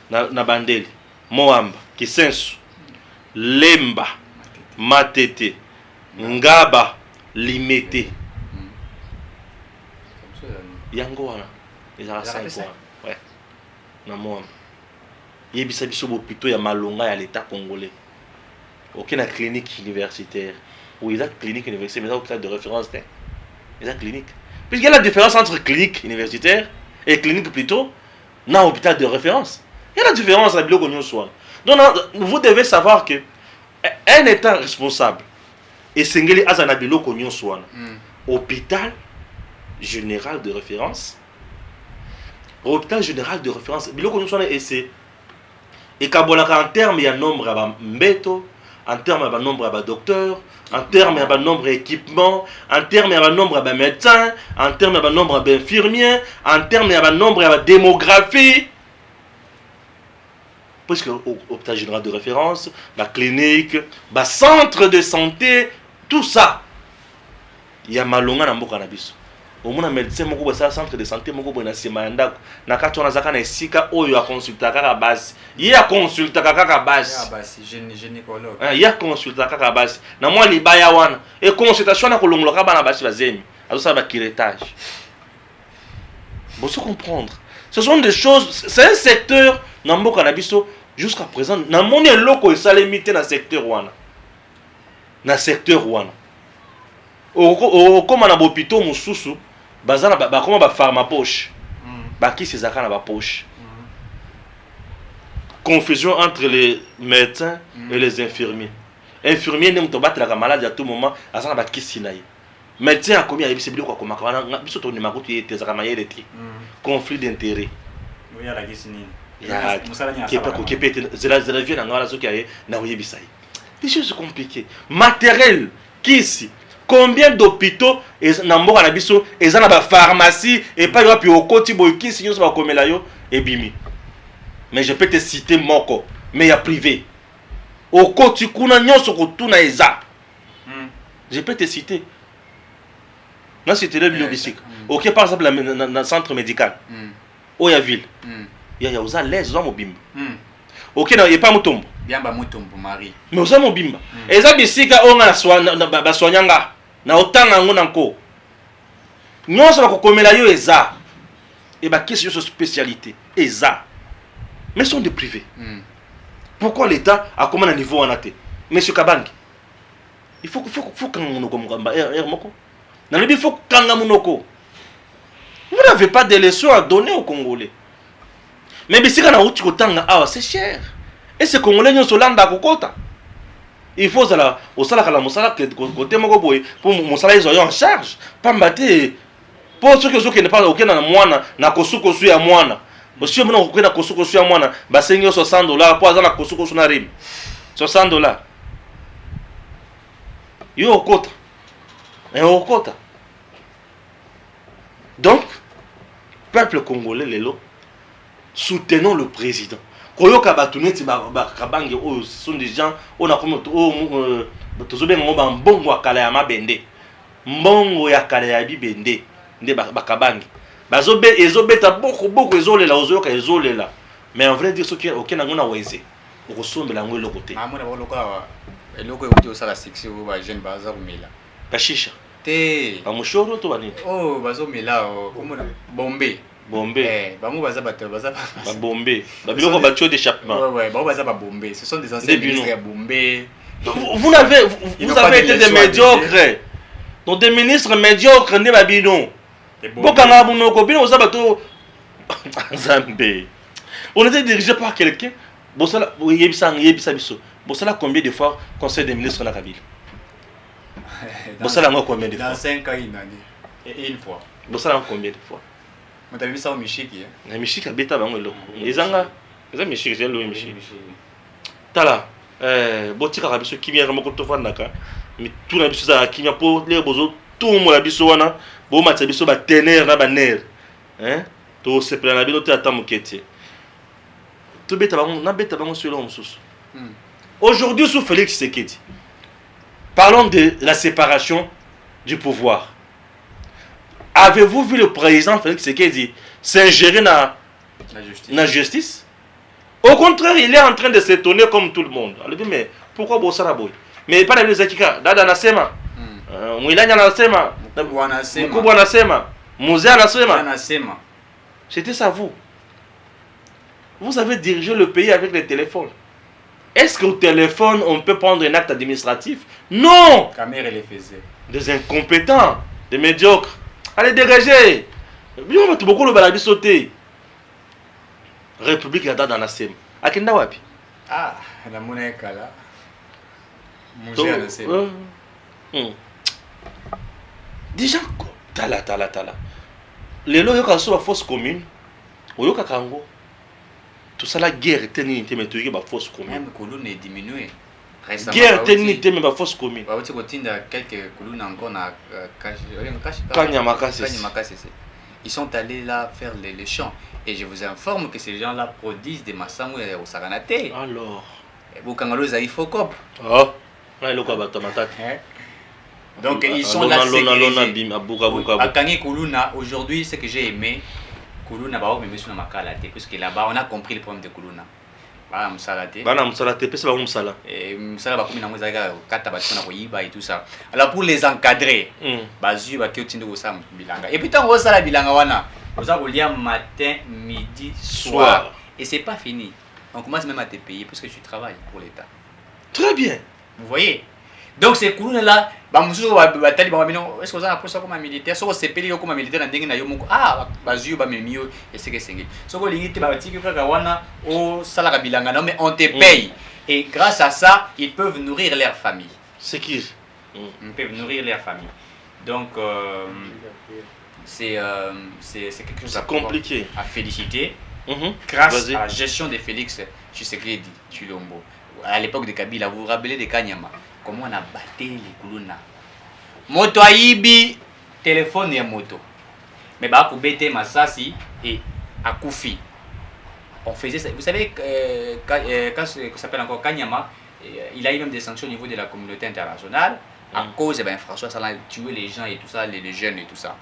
Na Bandeli. Moamba, Kisenso, Lemba, Matete, Ngaba, Limete. Yango wana. Ils ont 5 ans. Ouais. Na Moamba. Yebisa biso hôpital ya Malonga ya l'état congolais. Aucune clinique universitaire. Ou ils ont clinique universitaire, mais ils ont hôpital de référence. Ils ont clinique. Puisqu'il y a la différence entre clinique universitaire et clinique plutôt, na hôpital de référence. Il y a la différence à Bilo Gognon Swan. Donc, vous devez savoir que un État responsable, et Sengeli Azana Bilo Gognon Swan, hôpital général de référence, hôpital général de référence, Bilo Gognon Swan est et Kabolaka en termes, il y a un nombre à Mbeto, en termes, il y a un nombre à docteur, en termes, il y a un nombre d'équipements, en termes, il y a un nombre de médecins, en termes, il y a un nombre d'infirmiers, en termes, il y a un nombre de démographie. Puisque l'hôpital général de référence, la clinique, le centre de santé, tout ça, il y a Malonga dans Mboka Nabiso. au moins un médecin moko boy ça centre de santé moko boy na sima ya ndako na kati wana zaka na esika oyo ya consulta kaka basi ye ya consulta kaka basi gynécologue ya consulta kaka basi na mwa libaya wana et consultation na kolongola ka bana basi bazemi azosala ba kiretage. Bon, se comprendre. Ce sont des choses, c'est un secteur na mboka na biso jusqu'à présent na moni eloko esalemité na secteur wana. Na secteur wana. Okoma na bopito mususu bazana bakoma ba pharma poche. Bakisi ezaka na ba poche. Confusion entre les médecins et les infirmiers. Infirmier ne muto batela ka malade à tout moment azana bakisi na ye. Médecin a commis à yebisi biloko akomaka wana biso to nimako tu yete ezaka mayele ti. Conflit d'intérêt. Oui, ya la kisini. Ya kepe zela vient na ngala soki aye na yebisa ye. Des choses compliquées. Matériel kisi. Combien d'hôpitaux na mboka na biso eza na ba pharmacie et pas yopi okoti boy kisi nyonso ba komela yo ebimi. Mais je peux te citer moko, mais il y a privé. Okoti kuna nyonso kotuna eza. Je peux te citer. Non, c'était le biobisique. Ok, par exemple, dans le centre médical, où il y a ville, il y a aux l'aise, aux mobimba. Ok, il n'y a pas Mutombo. Bien, bah Mutombo, Marie. Mais aux mobimba. Et ça, bisika, on a soignanga. Na autant en encore. Non, ça va comme la yo eza. Et bah, qu'est-ce que c'est spécialité? Eza. Mais sont des privés. Pourquoi l'État a comment un niveau en athée? Monsieur Kabangi, il faut qu'on nous comme il faut Kangamunoko. Vous n'avez pas de leçons à donner aux Congolais. Mais si c'est cher. Et ces Congolais nous sont là dans il faut ça au salaire la mosala côté moko boy pour mosala ils ont en charge. Pas mbaté. Pour ceux qui ne pas aucun na mwana na kosuko su ya mwana. Monsieur mona ko na kosuko su ya mwana ba senyo $60 pour azana kosuko su na rim. $60. Yo okota. Et au quota. Donc, peuple congolais, Lelo, soutenons le président. Koyoka Batuneti Bakabange, ce sont des gens, on a comme Mbongo Akalayama Bende. Mbongo Akalayama Bende. De Bakabange. Bazobe, Ezobeta beaucoup, Ezolela, Ozoka, Ezolela. Mais en vrai, dire ce qui est aucun angona Weze. On ressemble à l'angle côté. Et le côté aussi la section où les jeunes bazar mila. Kashisha. Te. Amushoro to bani. Oh, bazo mila comme Bombay. Bombay. Bango baza bato baza. Ba Bombay. Ba biloko ba tuyau d'échappement. Ouais, bango baza ba Bombay. Ce sont des anciens ministres à Bombay. Vous avez été des médiocres. Donc des ministres médiocres ne ba bino. Bokanga bunoko bino baza bato Zambé. On était dirigé par quelqu'un. Bosala yebisa biso. Bosala combien de fois conseil des ministres na Kabila? Bosala combien de fois? Dans 5 ans et une fois. Bosala combien de fois? On t'a vu ça au Michiki. Na Michiki beta bango eloko. Ezanga, eza Michiki zelo Michiki. Tala, botika ka biso kimia moko to fandaka. Mi tout na biso za kimia po le bozo tout mo la biso wana, bo matsa biso ba tener na ba ner. Hein? To se plana bino te ata mokete. To beta bango na beta bango sur l'homme sous. Aujourd'hui, sous Félix Tshisekedi, parlons de la séparation du pouvoir. Avez-vous vu le président Félix Tshisekedi s'ingérer dans la justice? Au contraire, il est en train de s'étonner comme tout le monde. Il dit, mais pourquoi Bossara Boy? Mais pas les Zakika, Dada Nasema, Mouilanya Nasema, Moukoubou Nasema, Mouzé Nasema. C'était ça, vous. Vous avez dirigé le pays avec les téléphones. Est-ce qu'au téléphone, on peut prendre un acte administratif? Non! Caméra les faisait. Des incompétents, des médiocres. Allez, dégagez! Bien, on va tout beaucoup le balabi sauter. République Yada dans la SEM. À Kenda Wapi? Ah, la monnaie Kala. Mouzé à la SEM. Déjà, tala. Les lois, il y a une fausse commune. Il y a Kango. Tout ça, la guerre est tenue, mais tu as une fausse commune. Même Kouloun est diminué. Guerre tenue, mais une fausse commune. Quelques Kouloun encore à Kanyamakasi. Ils sont allés là faire les champs. Et je vous informe que ces gens-là produisent des massangou au Saranate. Alors. Et vous, quand vous avez Fokop. Ah, là, il y a un Donc ils sont là sécurisés. Lona, Akangi Kuluna, aujourd'hui, ce que j'ai aimé, Kuluna, bah, mais sur Makalate, parce que là-bas, on a compris le problème de Kuluna. Bah, Msalate. Bah, Msalate, c'est pas Msala. Et Msala, bah, comme on a dit, et tout ça. Alors pour les encadrer, bah, je vais bilanga. Et puis, tant que ça, bilanga, vous allez lire matin, midi, soir. Et c'est pas fini. On commence même à te payer parce que tu travailles pour l'État. Très bien. Vous voyez? Donc ces Kuluna là, est-ce que vous avez appris ça comme un militaire? Si vous avez appris comme un militaire, et c'est que c'est. Si vous avez mais on te paye. Et grâce à ça, ils peuvent nourrir leur famille. C'est qui? Ils peuvent nourrir leur famille. Donc, c'est quelque chose compliqué à féliciter. Grâce à la gestion de Félix Tshisekedi Tshilombo. À l'époque de Kabila, vous vous rappelez de Kanyama? Comment on a battu les Kuluna? Moto Aibi, téléphone et moto. Mais bah, pour bêter Massasi et Akoufi. On faisait ça. Vous savez, quand ça s'appelle encore Kanyama, il a eu même des sanctions au niveau de la communauté internationale à cause de François Salah tuer les gens et tout ça, les jeunes et tout ça.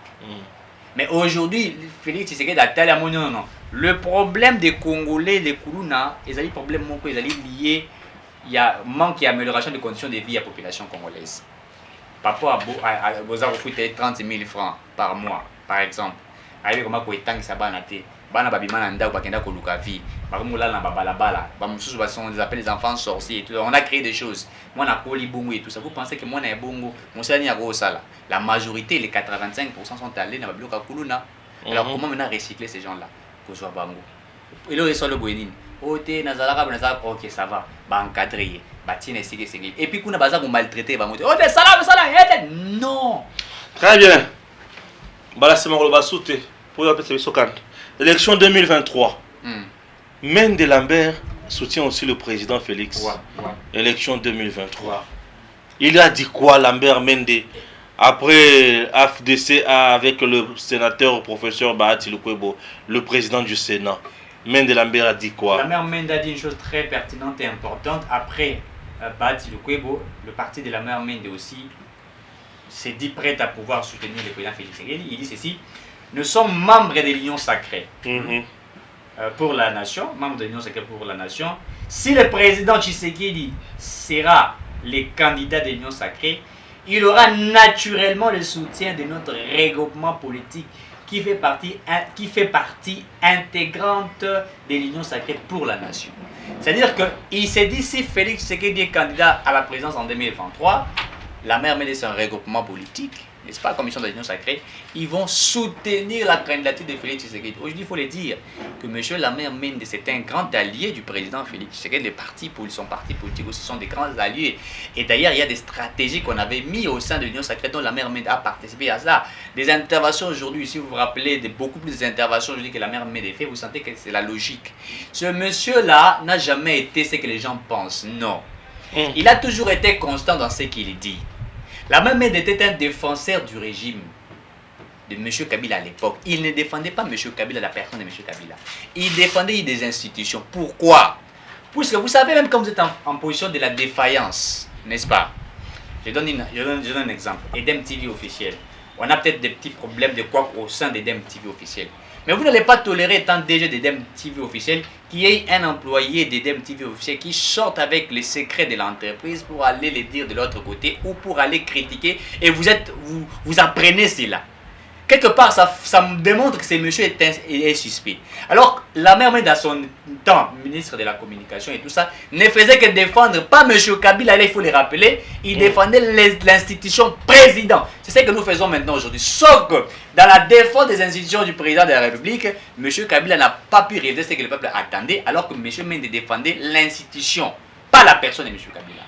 Mais aujourd'hui, Félix Tshisekedi a tel amour, non. Le problème des Congolais, les Kuluna, ils ont des problèmes liés. Il y a manque et amélioration des conditions de vie à la population congolaise. Par rapport à vos recruter 30 000 francs par mois, par exemple. Avec comment vous avez ça banaté, bana babimana nda bakenda ko luka vie, bakumula na babalabala, bamususu bason des appels les enfants sorciers et tout. On a créé des choses. Moi na koli bongo et tout ça. Vous pensez que moi na bongo, mon sani a sala. La majorité, les 85% sont allés na babloka kuluna. Alors comment maintenant recycler ces gens-là pour soit bango? Et là ils sont le boenine. Ok, ça va, encadrer, et puis, on a maltraité, non. Très bien. Élection 2023. Mende Lambert soutient aussi le président Félix. Élection 2023. Il a dit quoi, Lambert Mende, après AFDCA avec le sénateur professeur Bahati Lukwebo, le président du Sénat? Mende Lambert a dit quoi? La mère Mende a dit une chose très pertinente et importante. Après Bahati Lukwebo, le parti de la mère Mende aussi s'est dit prêt à pouvoir soutenir le président Félix Tshisekedi. Il dit ceci: nous sommes membres de l'Union sacrée pour la nation, membres de l'Union sacrée pour la nation. Si le président Tshisekedi sera le candidat de l'Union sacrée, il aura naturellement le soutien de notre regroupement politique qui fait partie intégrante de l'Union sacrée pour la nation. C'est-à-dire qu'il s'est dit, si Félix Tshisekedi est candidat à la présidence en 2023, la mère Mende, c'est un regroupement politique, n'est-ce pas, la commission de l'Union sacrée, ils vont soutenir la candidature de Félix Tshisekedi. Aujourd'hui, il faut le dire que M. Lamère Mende, c'est un grand allié du président Félix Tshisekedi. Les partis, son parti politique aussi sont des grands alliés. Et d'ailleurs, il y a des stratégies qu'on avait mises au sein de l'Union sacrée dont Lamère Mende a participé à ça. Des interventions aujourd'hui, si vous vous rappelez, beaucoup plus d'interventions aujourd'hui que Lamère Mende fait, vous sentez que c'est la logique. Ce monsieur-là n'a jamais été ce que les gens pensent. Non. Il a toujours été constant dans ce qu'il dit. La même Mende était un défenseur du régime de M. Kabila à l'époque. Il ne défendait pas M. Kabila, la personne de M. Kabila. Il défendait des institutions. Pourquoi? Puisque vous savez, même quand vous êtes en position de la défaillance, n'est-ce pas? Je donne un exemple. Edem TV officiel. On a peut-être des petits problèmes de quoi au sein d'Edem TV officiel. Mais vous n'allez pas tolérer, étant DG d'Edem TV officiel, qu'il y ait un employé d'Edem TV officiel qui sorte avec les secrets de l'entreprise pour aller les dire de l'autre côté ou pour aller critiquer et vous apprenez cela. Quelque part, ça me démontre que ce monsieur est suspect. Alors, la mère Mende, à son temps, ministre de la Communication et tout ça, ne faisait que défendre, pas M. Kabila, là, il faut le rappeler, il défendait l'institution président. C'est ce que nous faisons maintenant aujourd'hui. Sauf que, dans la défense des institutions du président de la République, M. Kabila n'a pas pu réaliser ce que le peuple attendait, alors que M. Mende défendait l'institution, pas la personne de M. Kabila.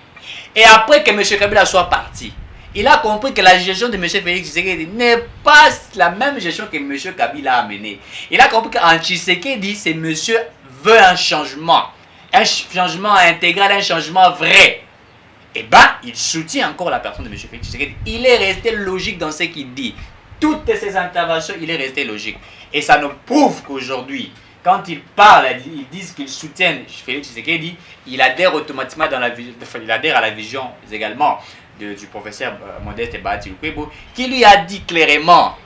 Et après que M. Kabila soit parti, il a compris que la gestion de M. Félix Tshisekedi n'est pas la même gestion que M. Kabila a menée. Il a compris qu'en Tshisekedi, ce monsieur veut un changement intégral, un changement vrai. Et bien, il soutient encore la personne de M. Félix Tshisekedi. Il est resté logique dans ce qu'il dit. Toutes ses interventions, il est resté logique. Et ça nous prouve qu'aujourd'hui, quand ils parlent, ils disent qu'ils soutiennent Félix Tshisekedi, il adhère automatiquement à la vision également du professeur Modeste Bahati Lukwebo, qui lui a dit clairement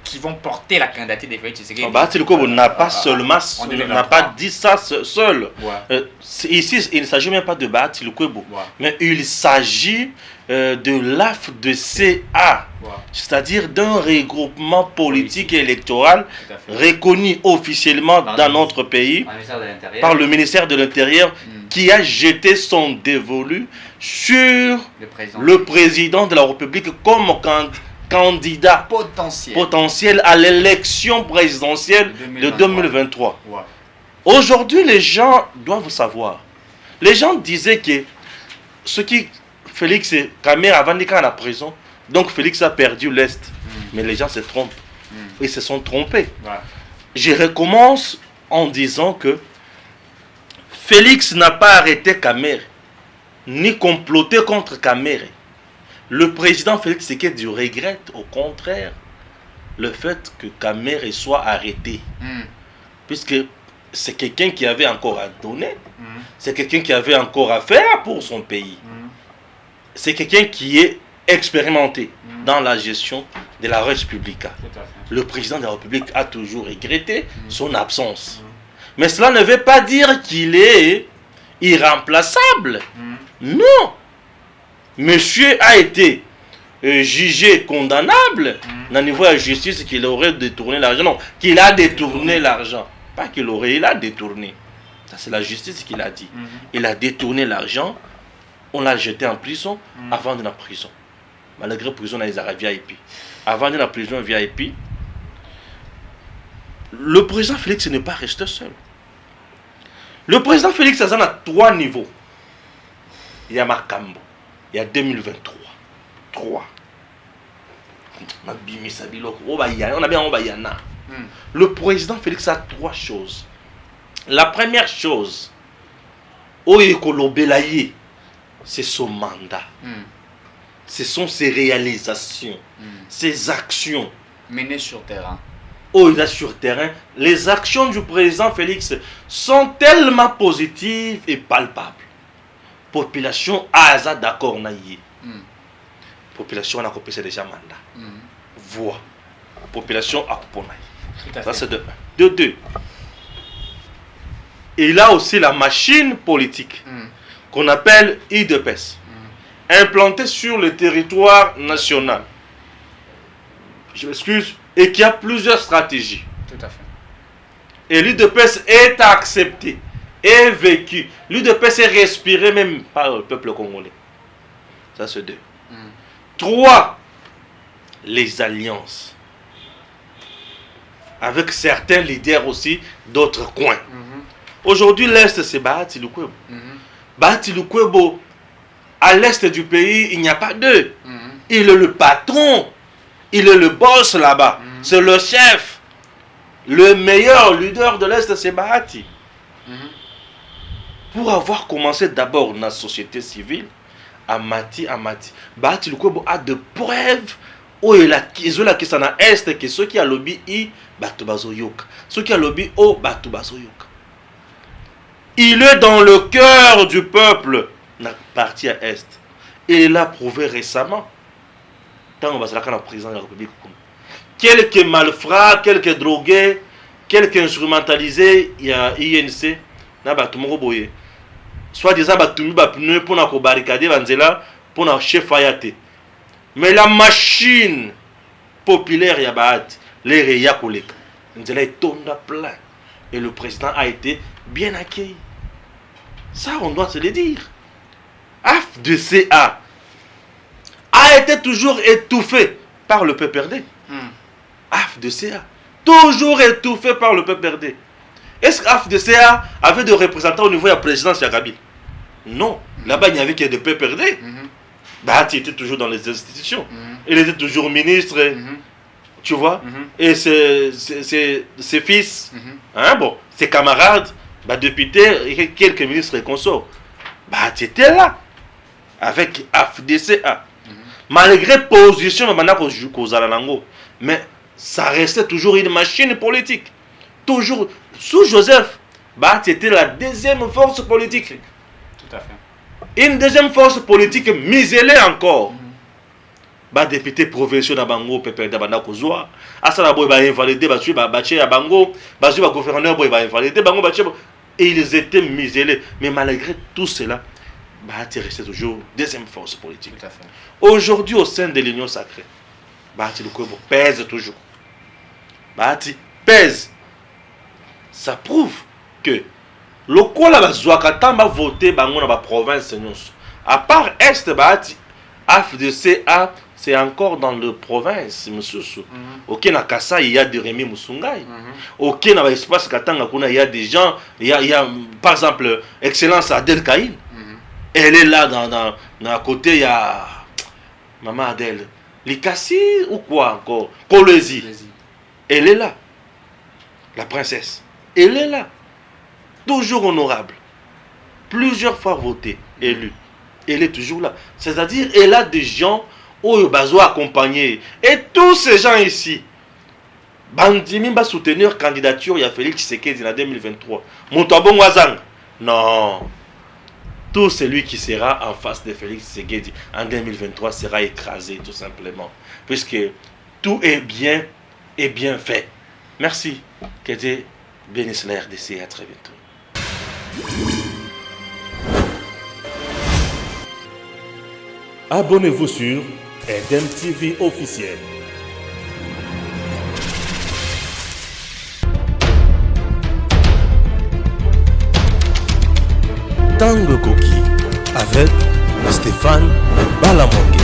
qu'ils vont porter la candidature de Félix Tshisekedi. Bahati Lukwebo n'a pas seulement n'a pas dit ça seul. Ouais. Ici, il ne s'agit même pas de Bahati Lukwebo, mais il s'agit de l'AFDCA, c'est-à-dire d'un regroupement politique et électoral reconnu officiellement dans notre pays par le ministère de l'Intérieur qui a jeté son dévolu sur le président de la République comme candidat potentiel à l'élection présidentielle de 2023. Aujourd'hui, les gens doivent savoir. Les gens disaient que ce qui Félix Kamer a vendu à la prison, donc Félix a perdu l'Est. Mais les gens se trompent. Ils se sont trompés. Je recommence en disant que Félix n'a pas arrêté Kamer, ni comploté contre Kamer. Le président Félix Tshisekedi regrette au contraire le fait que Kamer soit arrêté. Puisque c'est quelqu'un qui avait encore à donner. C'est quelqu'un qui avait encore à faire pour son pays. C'est quelqu'un qui est expérimenté dans la gestion de la Res Publica. Le président de la République a toujours regretté son absence. Mais cela ne veut pas dire qu'il est irremplaçable. Non. Monsieur a été jugé condamnable dans le niveau de la justice qu'il aurait détourné l'argent. Non, qu'il a détourné l'argent. Pas qu'il aurait, il a détourné. Ça, c'est la justice qui l'a dit. Il a détourné l'argent. On l'a jeté en prison avant de la prison. Malgré prison, on a les arrêts VIP. Avant de la prison VIP, le président Félix n'est pas resté seul. Le président Félix a 3 niveaux. Il y a Makambo. Il y a 2023. 3. Le président Félix a 3 choses. La première chose, c'est son mandat. Ce sont ses réalisations, ses actions. Menées sur terrain. Sur terrain, les actions du président Félix sont tellement positives et palpables. Population a d'accord naïe. Population a coupé déjà mandat. Voix. Population a coupé naïe. Ça c'est de 1. De 2. Il a aussi la machine politique qu'on appelle IDPS, implantée sur le territoire national. Je m'excuse, et qui a plusieurs stratégies. Tout à fait. Et l'UDPS est accepté, est vécu. L'UDPS est respiré même par le peuple congolais. Ça c'est 2. 3. Les alliances. Avec certains leaders aussi d'autres coins. Aujourd'hui, l'Est, c'est Bahati Lukwebo. Bahati Lukwebo, à l'Est du pays, il n'y a pas d'eux. Il est le patron. Il est le boss là-bas. C'est le chef. Le meilleur leader de l'Est, c'est Bahati. Pour avoir commencé d'abord dans la société civile, Amati, Bahati Lukwebo a de preuves où il a qui s'en a Est, que ceux qui a lobby I, Batubazo Yoka. Ceux qui a lobby O, Batubazo Yoka. Il est dans le cœur du peuple, la partie à Est. Et il l'a prouvé récemment. Tant que le président de la République. Quelques malfrats, quelques drogués, quelques instrumentalisés, il y a INC, soit disant pour barricader pour chef Fayate. Mais la machine populaire Yabat, les Réa Koleka, est plein. Et le président a été bien accueilli. Ça, on doit se le dire. AFDCA a été toujours étouffé par le PPRD. AFDCA, toujours étouffé par le PPRD. Est-ce que AFDCA avait des représentants au niveau de la présidence de Kabila? Non. Là-bas, il n'y avait que des PPRD. Bahati était toujours dans les institutions. Il était toujours ministre. Tu vois, et ses fils, ses camarades, députés, et quelques ministres et consorts, tu étais là, avec AFDCA. Malgré position, mais ça restait toujours une machine politique. Toujours, sous Joseph, tu étais la deuxième force politique. Tout à fait. Une deuxième force politique miselée encore. ba député provinciaux na bango pepe da banda kozwa asala boy ba invalider ba tuer ba bache ya bango ba ba gouverneur boy ba invalider bango bache et ils étaient muselés mais malgré tout cela Bahati restait toujours deuxième force politique. Tout à fait. Aujourd'hui au sein de l'Union sacrée Bahati Lukwebo pèse toujours. Bahati pèse. Ça prouve que le Kola bazwaka tamba voté bango na ba province nyonso. À part Est Bahati AFDCA c'est encore dans le province monsieur. OK na Kasai il y a de Rémi Musungai. OK na espace Katanga kuna il y a des gens il y a par exemple excellence Adel Kaïn. Elle est là à côté il y a maman Adèle Likasi ou quoi encore Kolezi. Elle est là. La princesse. Elle est là. Toujours honorable. Plusieurs fois votée, élue. Elle est toujours là. C'est-à-dire, elle a des gens où il va accompagner. Et tous ces gens ici, Bandimi va soutenir la candidature, il y a Félix Tshisekedi en 2023. Montabon Wazang. Non. Tout celui qui sera en face de Félix Tshisekedi en 2023 sera écrasé, tout simplement. Puisque tout est bien fait. Merci. Que Dieu bénisse la RDC. À très bientôt. Abonnez-vous sur Eden TV officiel. Tango Koki avec Stéphane Balamoke.